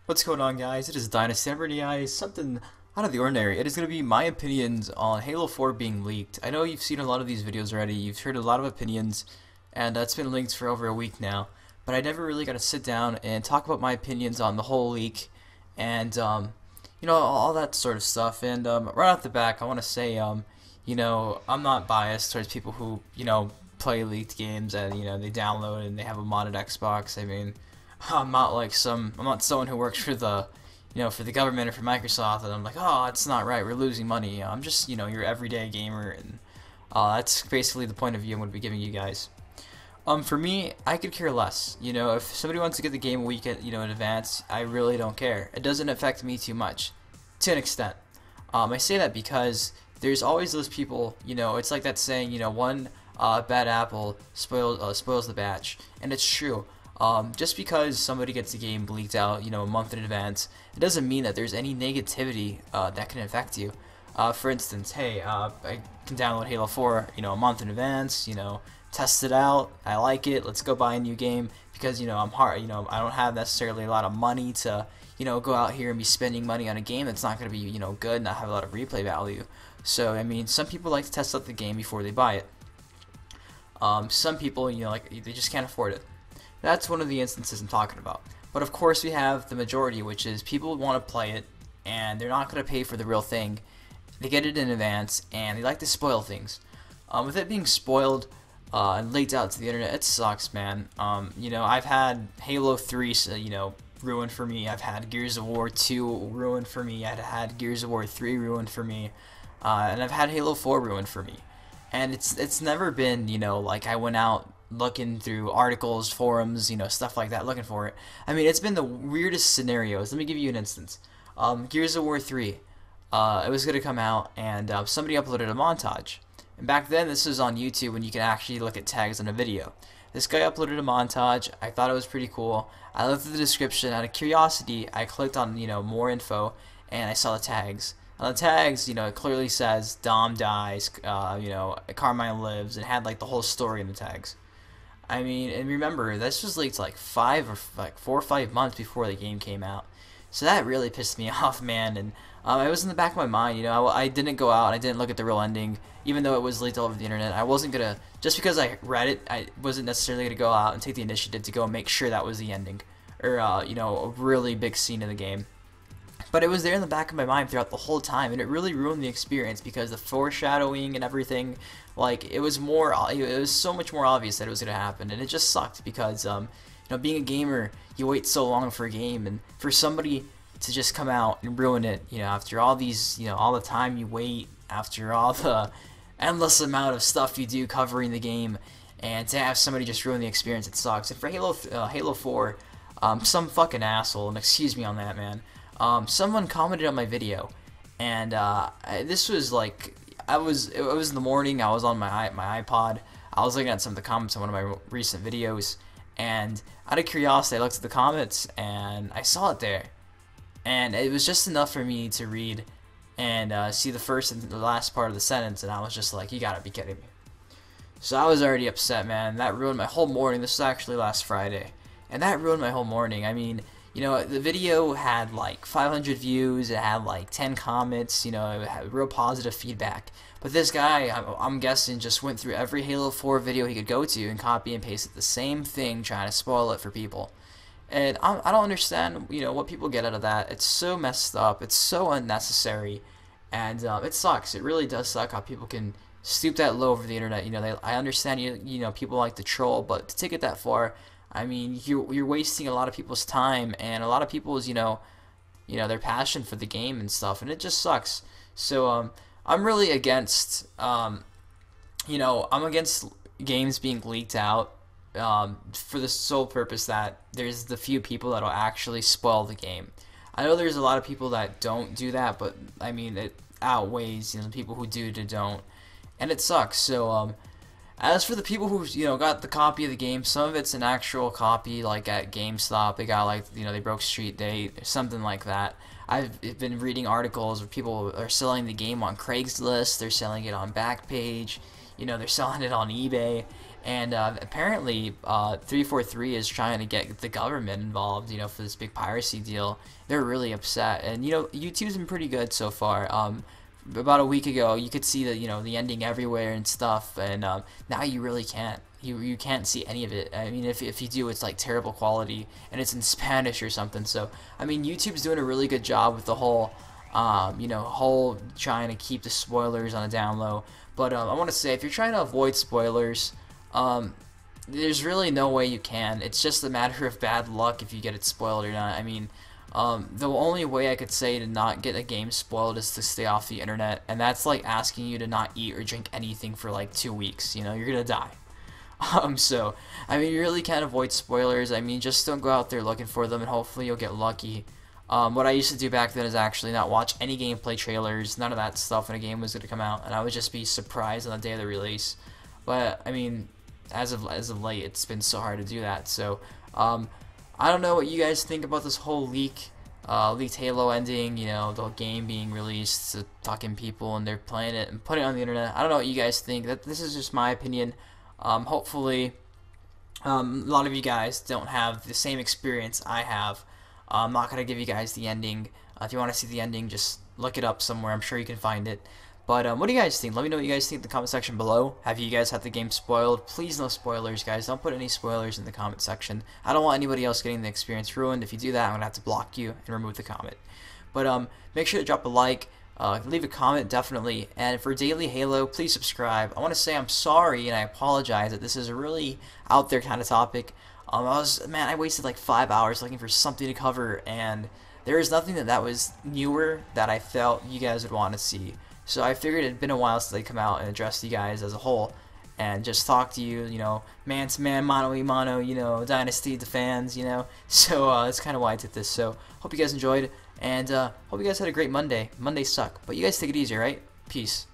What's going on, guys? It is Dynasty. I'm bringing you guys something out of the ordinary. It is going to be my opinions on Halo 4 being leaked. I know you've seen a lot of these videos already. You've heard a lot of opinions, and it's been leaked for over a week now. But I never really got to sit down and talk about my opinions on the whole leak and, all that sort of stuff. And right off the back, I want to say, I'm not biased towards people who, play leaked games and, they download and they have a modded Xbox. I mean, I'm not someone who works for the government or for Microsoft, and I'm like, oh, it's not right, we're losing money. I'm just, your everyday gamer, and that's basically the point of view I'm going to be giving you guys. For me, I could care less. If somebody wants to get the game a week in advance, I really don't care. It doesn't affect me too much, to an extent. I say that because there's always those people, it's like that saying, one bad apple spoils the batch, and it's true. Just because somebody gets the game leaked out, a month in advance, it doesn't mean that there's any negativity that can affect you. For instance, hey, I can download Halo 4, a month in advance, test it out, I like it, let's go buy a new game, because, I'm hard, I don't have necessarily a lot of money to, go out here and be spending money on a game that's not going to be, good and not have a lot of replay value. So, I mean, some people like to test out the game before they buy it. Some people, they just can't afford it. That's one of the instances I'm talking about. But of course we have the majority, which is people want to play it and they're not going to pay for the real thing. They get it in advance and they like to spoil things. With it being spoiled and leaked out to the internet, it sucks, man. I've had Halo 3, ruined for me. I've had Gears of War 2 ruined for me. I've had Gears of War 3 ruined for me. And I've had Halo 4 ruined for me. And it's never been, like I went out looking through articles, forums, stuff like that, looking for it. I mean, it's been the weirdest scenarios. Let me give you an instance. Gears of War 3, it was going to come out, and somebody uploaded a montage. And back then, this was on YouTube when you could actually look at tags on a video. This guy uploaded a montage. I thought it was pretty cool. I looked at the description. Out of curiosity, I clicked on, more info, and I saw the tags. On the tags, it clearly says Dom dies, Carmine lives, and had like the whole story in the tags. I mean, and remember, this was leaked like 4 or 5 months before the game came out, so that really pissed me off, man. And it was in the back of my mind, I didn't go out, and I didn't look at the real ending, even though it was leaked all over the internet. I wasn't gonna, just because I read it, I wasn't necessarily gonna go out and take the initiative to go and make sure that was the ending, or a really big scene in the game. But it was there in the back of my mind throughout the whole time, and it really ruined the experience because the foreshadowing and everything, like, it was so much more obvious that it was going to happen, and it just sucked because, being a gamer, you wait so long for a game, and for somebody to just come out and ruin it, after all these, all the time you wait, after all the endless amount of stuff you do covering the game, and to have somebody just ruin the experience, it sucks. And for Halo 4, some fucking asshole, and excuse me on that, man. Someone commented on my video, and this was like, it was in the morning. I was on my iPod. I was looking at some of the comments on one of my recent videos, and out of curiosity, I looked at the comments, and I saw it there, and it was just enough for me to read and see the first and the last part of the sentence, and I was just like, you gotta be kidding me. So I was already upset, man. That ruined my whole morning. This was actually last Friday, and that ruined my whole morning. I mean, the video had like 500 views, it had like 10 comments, it had real positive feedback. But this guy, I'm guessing, just went through every Halo 4 video he could go to and copy and pasted the same thing, trying to spoil it for people. And I don't understand, what people get out of that. It's so messed up, it's so unnecessary, and it sucks. It really does suck how people can stoop that low over the internet. I understand, people like to troll, but to take it that far, I mean, you're wasting a lot of people's time and a lot of people's, their passion for the game and stuff, and it just sucks. So, I'm really against, I'm against games being leaked out, for the sole purpose that there's the few people that'll actually spoil the game. I know there's a lot of people that don't do that, but, I mean, it outweighs, the people who do to don't, and it sucks. So, as for the people who, got the copy of the game, some of it's an actual copy, like at GameStop. They got, like, they broke Street Date, or something like that. I've been reading articles where people are selling the game on Craigslist, they're selling it on Backpage, they're selling it on eBay, And apparently, 343 is trying to get the government involved, you know, for this big piracy deal. They're really upset, and you know, YouTube's been pretty good so far. About a week ago, you could see the the ending everywhere and stuff, and now you really can't. You can't see any of it. I mean, if you do, it's like terrible quality, and it's in Spanish or something. So I mean, YouTube's doing a really good job with the whole whole trying to keep the spoilers on a down low. But I want to say, if you're trying to avoid spoilers, there's really no way you can. It's just a matter of bad luck if you get it spoiled or not. I mean, the only way I could say to not get a game spoiled is to stay off the internet, and that's like asking you to not eat or drink anything for like 2 weeks. You know, you're gonna die. So, I mean, you really can't avoid spoilers. I mean, just don't go out there looking for them, and hopefully you'll get lucky. What I used to do back then is actually not watch any gameplay trailers, none of that stuff when a game was going to come out, and I would just be surprised on the day of the release. But, I mean, as of late, it's been so hard to do that. So, I don't know what you guys think about this whole leaked Halo ending, you know, the game being released to fucking people, and they're playing it and putting it on the internet. I don't know what you guys think. This is just my opinion. Hopefully, a lot of you guys don't have the same experience I have. I'm not going to give you guys the ending. If you want to see the ending, just look it up somewhere. I'm sure you can find it. But what do you guys think? Let me know what you guys think in the comment section below. Have you guys had the game spoiled? Please no spoilers, guys. Don't put any spoilers in the comment section. I don't want anybody else getting the experience ruined. If you do that, I'm going to have to block you and remove the comment. But make sure to drop a like. Leave a comment, definitely, and for daily Halo, please subscribe. I want to say I'm sorry and I apologize that this is a really out there kind of topic. I wasted like 5 hours looking for something to cover, and there is nothing that was newer that I felt you guys would want to see. So I figured it'd been a while since I come out and address you guys as a whole, and just talk to you, you know, man to man, mano y mano, you know, Dynasty, the fans, you know. So that's kind of why I did this. So hope you guys enjoyed. And hope you guys had a great Monday. Mondays suck, but you guys take it easy, right? Peace.